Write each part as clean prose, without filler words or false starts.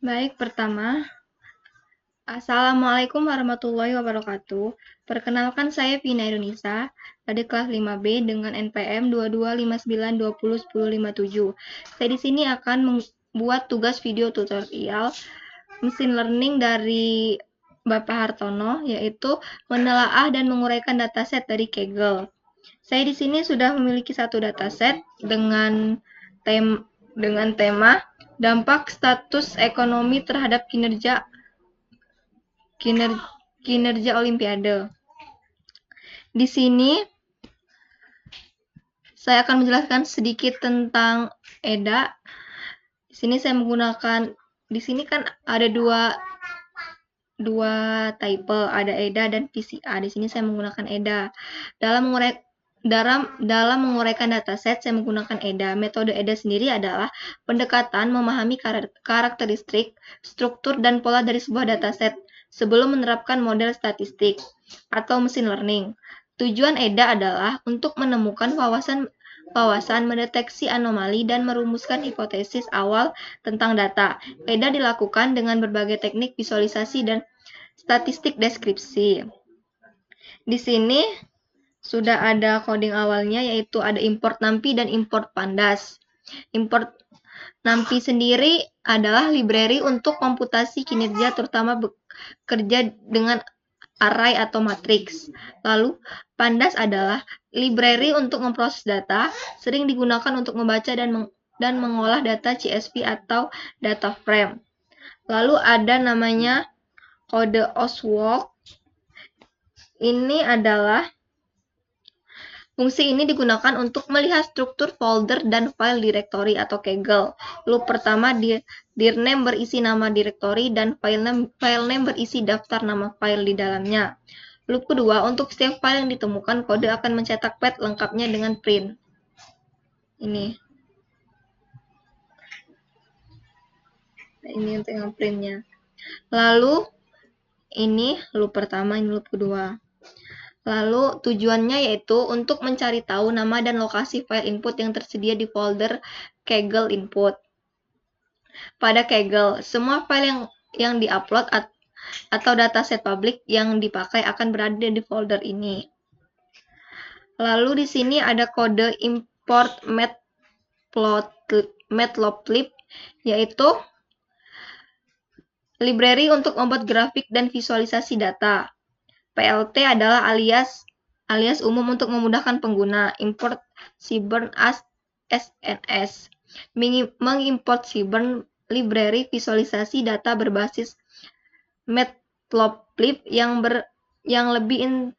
Baik, pertama, Assalamualaikum warahmatullahi wabarakatuh. Perkenalkan saya Vina Indonesia, dari kelas 5B dengan NPM 2259201057. Saya di sini akan membuat tugas video tutorial mesin learning dari Bapak Hartono, yaitu menelaah dan menguraikan dataset dari Kaggle. Saya di sini sudah memiliki satu dataset dengan tema dampak status ekonomi terhadap kinerja Olimpiade. Di sini saya akan menjelaskan sedikit tentang EDA. Di sini saya menggunakan, di sini kan ada dua type, ada EDA dan PCA. Di sini saya menggunakan EDA. Dalam menguraikan dataset, saya menggunakan EDA. Metode EDA sendiri adalah pendekatan memahami karakteristik, struktur, dan pola dari sebuah dataset sebelum menerapkan model statistik atau mesin learning. Tujuan EDA adalah untuk menemukan wawasan, mendeteksi anomali, dan merumuskan hipotesis awal tentang data. EDA dilakukan dengan berbagai teknik visualisasi dan statistik deskripsi. Di sini sudah ada coding awalnya, yaitu ada import NumPy dan import Pandas. Import NumPy sendiri adalah library untuk komputasi kinerja, terutama bekerja dengan array atau matriks. Lalu, Pandas adalah library untuk memproses data, sering digunakan untuk membaca dan mengolah data CSV atau data frame. Lalu ada namanya kode Oswald. Ini adalah fungsi ini digunakan untuk melihat struktur folder dan file directory atau Kaggle. Loop pertama, dirname berisi nama directory dan filename berisi daftar nama file di dalamnya. Loop kedua, untuk setiap file yang ditemukan, kode akan mencetak path lengkapnya dengan print. Ini untuk yang printnya. Lalu, ini loop pertama, ini loop kedua. Lalu tujuannya yaitu untuk mencari tahu nama dan lokasi file input yang tersedia di folder Kaggle input. Pada Kaggle, semua file yang diupload atau dataset publik yang dipakai akan berada di folder ini. Lalu di sini ada kode import matplotlib, yaitu library untuk membuat grafik dan visualisasi data. PLT adalah alias umum untuk memudahkan pengguna. Import Seaborn as SNS. Mengimport Seaborn library visualisasi data berbasis Matplotlib yang lebih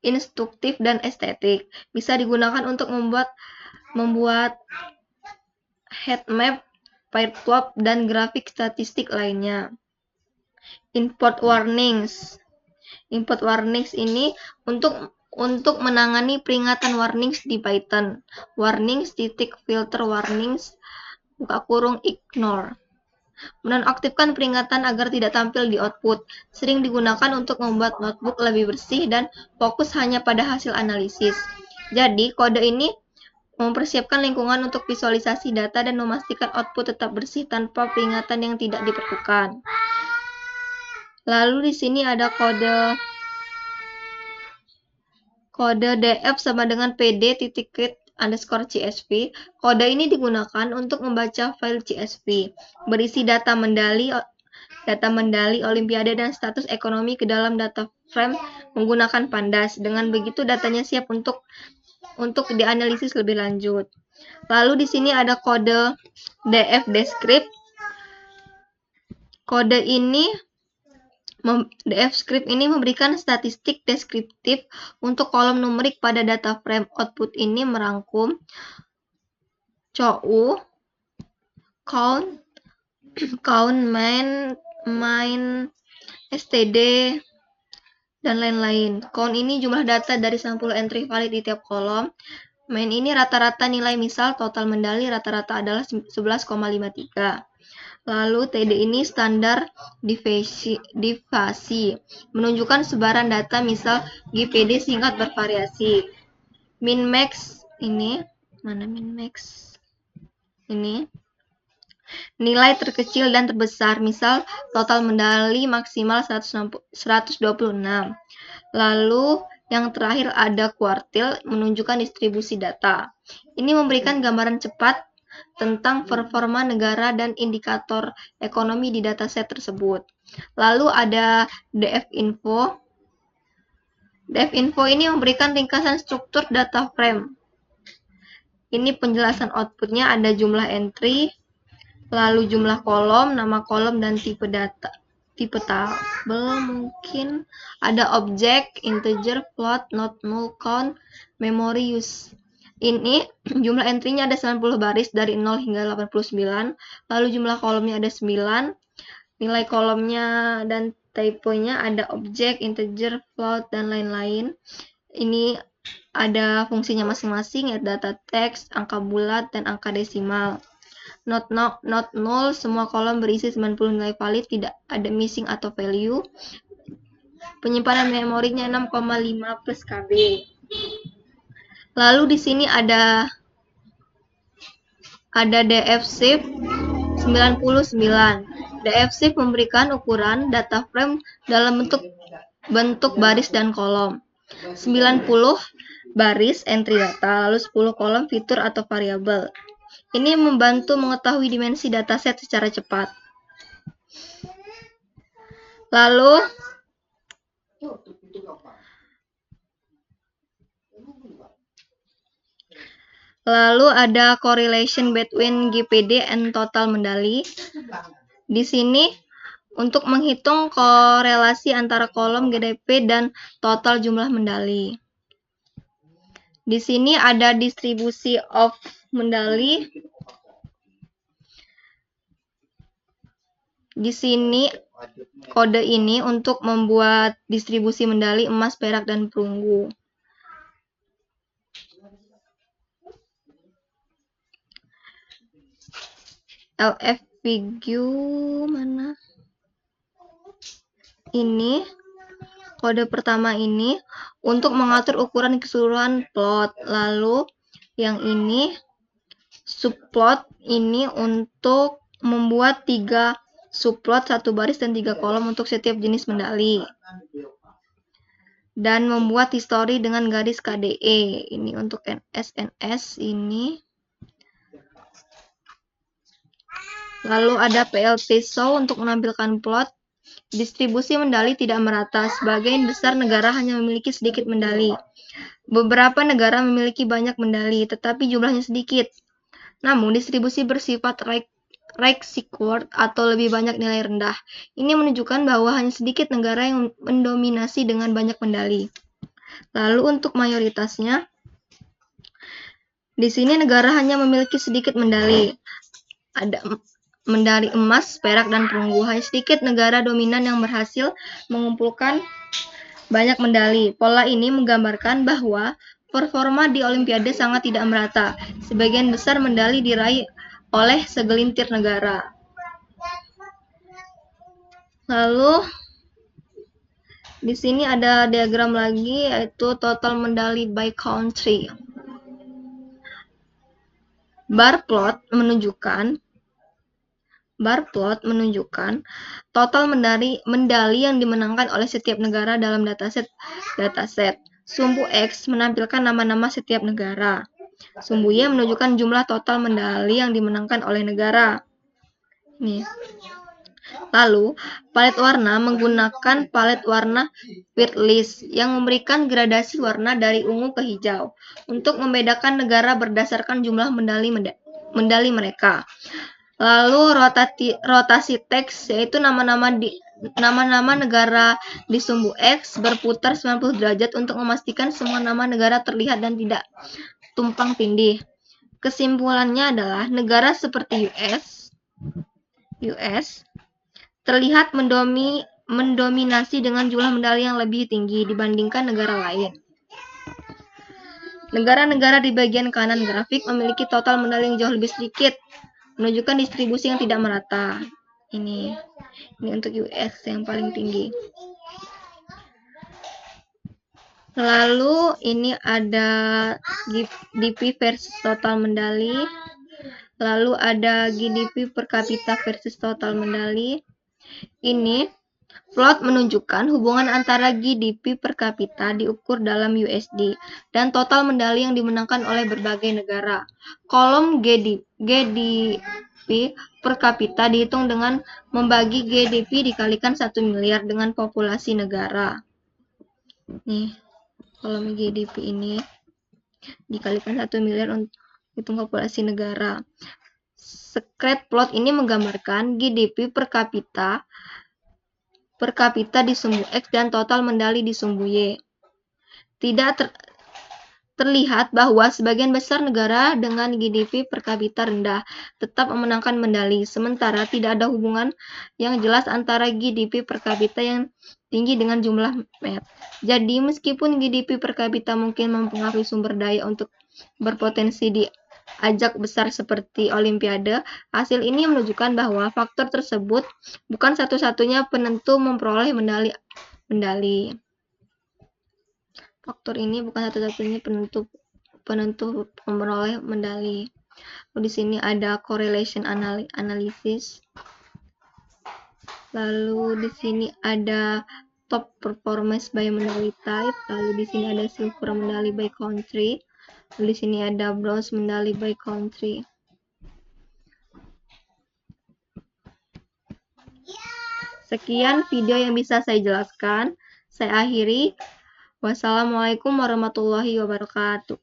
instruktif dan estetik. Bisa digunakan untuk membuat heatmap, pipeplot, dan grafik statistik lainnya. Import warnings. Import warnings ini untuk menangani peringatan warnings di Python. Warnings, filter warnings, buka kurung ignore. Menonaktifkan peringatan agar tidak tampil di output. Sering digunakan untuk membuat notebook lebih bersih dan fokus hanya pada hasil analisis. Jadi, kode ini mempersiapkan lingkungan untuk visualisasi data dan memastikan output tetap bersih tanpa peringatan yang tidak diperlukan. Lalu di sini ada kode df sama dengan pd_CSV. Kode ini digunakan untuk membaca file CSV berisi data mendali Olimpiade dan status ekonomi ke dalam data frame menggunakan Pandas. Dengan begitu datanya siap untuk dianalisis lebih lanjut. Lalu di sini ada kode df descript. df script ini memberikan statistik deskriptif untuk kolom numerik pada data frame. Output ini merangkum COU, count, main, std, dan lain-lain. Count ini jumlah data dari 90 entry valid di tiap kolom. Main ini rata-rata nilai, misal total mendali rata-rata adalah 11,53. Lalu TD ini standar deviasi, menunjukkan sebaran data, misal GPD singkat bervariasi. Min max ini, mana min max? Ini nilai terkecil dan terbesar, misal total medali maksimal 126. Lalu yang terakhir ada kuartil, menunjukkan distribusi data. Ini memberikan gambaran cepat tentang performa negara dan indikator ekonomi di dataset tersebut. Lalu ada DF Info. DF Info ini memberikan ringkasan struktur data frame. Ini penjelasan outputnya, ada jumlah entry, lalu jumlah kolom, nama kolom, dan tipe data. Tipe tabel mungkin ada objek, integer, float, not null, count, memory use. Ini jumlah entry-nya ada 90 baris dari 0 hingga 89, lalu jumlah kolomnya ada 9, nilai kolomnya dan typenya ada objek, integer, float, dan lain-lain. Ini ada fungsinya masing-masing, ya, data teks, angka bulat, dan angka desimal. Not null, semua kolom berisi 90 nilai valid, tidak ada missing atau value. Penyimpanan memorinya 6,5 plus KB. Lalu di sini ada DF Shift 99. DF Shift memberikan ukuran data frame dalam bentuk baris dan kolom. 90 baris entry data, lalu 10 kolom fitur atau variabel. Ini membantu mengetahui dimensi dataset secara cepat. Lalu ada correlation between GPD and total medali. Di sini untuk menghitung korelasi antara kolom GDP dan total jumlah medali. Di sini ada distribusi of medali. Di sini kode ini untuk membuat distribusi medali emas, perak, dan perunggu. LF figure mana? Ini kode pertama ini untuk mengatur ukuran keseluruhan plot. Lalu yang ini subplot ini untuk membuat 3 subplot, 1 baris dan 3 kolom untuk setiap jenis medali. Dan membuat histori dengan garis KDE. Ini untuk NS ini. Lalu ada PLT show untuk menampilkan plot. Distribusi medali tidak merata. Sebagian besar negara hanya memiliki sedikit medali. Beberapa negara memiliki banyak medali, tetapi jumlahnya sedikit. Namun, distribusi bersifat right-sequard atau lebih banyak nilai rendah. Ini menunjukkan bahwa hanya sedikit negara yang mendominasi dengan banyak medali. Lalu untuk mayoritasnya, di sini negara hanya memiliki sedikit medali. Ada medali emas, perak, dan perunggu. Hanya sedikit negara dominan yang berhasil mengumpulkan banyak medali. Pola ini menggambarkan bahwa performa di Olimpiade sangat tidak merata. Sebagian besar medali diraih oleh segelintir negara. Lalu di sini ada diagram lagi, yaitu total medali by country. Bar plot menunjukkan total medali yang dimenangkan oleh setiap negara dalam dataset. Sumbu X menampilkan nama-nama setiap negara. Sumbu Y menunjukkan jumlah total medali yang dimenangkan oleh negara. Nih. Lalu, palet warna menggunakan palet warna width list yang memberikan gradasi warna dari ungu ke hijau untuk membedakan negara berdasarkan jumlah medali mereka. Lalu rotasi teks, yaitu nama-nama negara di sumbu X berputar 90 derajat untuk memastikan semua nama negara terlihat dan tidak tumpang tindih. Kesimpulannya adalah negara seperti US terlihat mendominasi dengan jumlah medali yang lebih tinggi dibandingkan negara lain. Negara-negara di bagian kanan grafik memiliki total medali yang jauh lebih sedikit, menunjukkan distribusi yang tidak merata. Ini untuk US yang paling tinggi. Lalu ini ada DP versus total medali. Lalu ada GDP per kapita versus total medali. Ini plot menunjukkan hubungan antara GDP per kapita diukur dalam USD dan total medali yang dimenangkan oleh berbagai negara. Kolom GDP per kapita dihitung dengan membagi GDP dikalikan 1 miliar dengan populasi negara. Nih, kolom GDP ini dikalikan 1 miliar untuk hitung populasi negara. Scratch plot ini menggambarkan GDP per kapita di sumbu X dan total medali di sumbu Y. Tidak terlihat bahwa sebagian besar negara dengan GDP per kapita rendah tetap memenangkan medali, sementara tidak ada hubungan yang jelas antara GDP per kapita yang tinggi dengan jumlah medal. Jadi, meskipun GDP per kapita mungkin mempengaruhi sumber daya untuk berpotensi di ajak besar seperti Olimpiade, hasil ini menunjukkan bahwa faktor tersebut bukan satu-satunya penentu memperoleh medali. Faktor ini bukan satu-satunya penentu memperoleh medali. Di sini ada correlation analysis. Lalu di sini ada top performance by medali type. Lalu di sini ada silver medali by country. Lalu di sini ada bronze medali by country. Sekian video yang bisa saya jelaskan. Saya akhiri. Wassalamualaikum warahmatullahi wabarakatuh.